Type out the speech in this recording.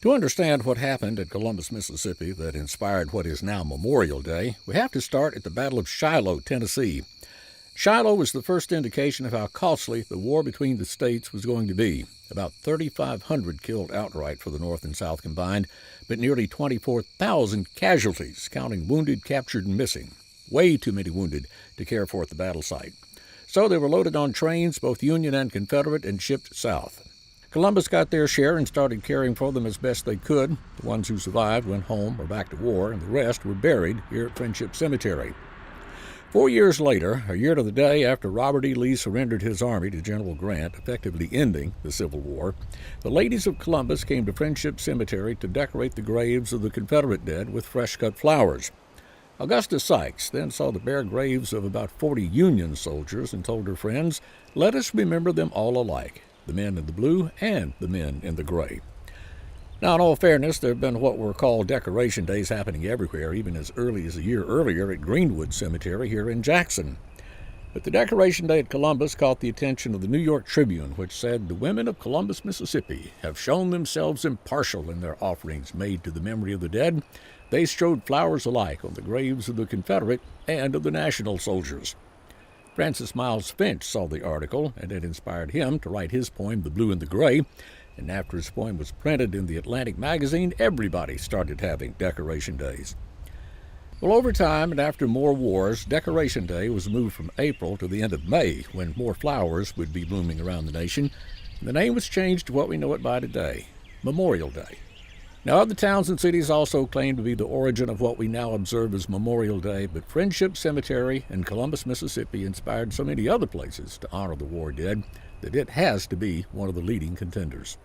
To understand what happened at Columbus, Mississippi that inspired what is now Memorial Day, we have to start at the Battle of Shiloh, Tennessee. Shiloh was the first indication of how costly the war between the states was going to be. About 3,500 killed outright for the North and South combined, but nearly 24,000 casualties, counting wounded, captured, and missing. Way too many wounded to care for at the battle site. So they were loaded on trains, both Union and Confederate, and shipped south. Columbus got their share and started caring for them as best they could. The ones who survived went home or back to war, and the rest were buried here at Friendship Cemetery. 4 years later, a year to the day after Robert E. Lee surrendered his army to General Grant, effectively ending the Civil War, the ladies of Columbus came to Friendship Cemetery to decorate the graves of the Confederate dead with fresh-cut flowers. Augusta Sykes then saw the bare graves of about 40 Union soldiers and told her friends, "Let us remember them all alike, the men in the blue and the men in the gray." Now, in all fairness, there have been what were called decoration days happening everywhere, even as early as a year earlier at Greenwood Cemetery here in Jackson. But the decoration day at Columbus caught the attention of the New York Tribune, which said, "The women of Columbus, Mississippi, have shown themselves impartial in their offerings made to the memory of the dead. They strewed flowers alike on the graves of the Confederate and of the National soldiers." Francis Miles Finch saw the article, and it inspired him to write his poem, "The Blue and the Gray." And after his poem was printed in the Atlantic magazine, everybody started having decoration days. Well, over time and after more wars, Decoration Day was moved from April to the end of May, when more flowers would be blooming around the nation. And the name was changed to what we know it by today, Memorial Day. Now, other towns and cities also claim to be the origin of what we now observe as Memorial Day, but Friendship Cemetery in Columbus, Mississippi inspired so many other places to honor the war dead that it has to be one of the leading contenders.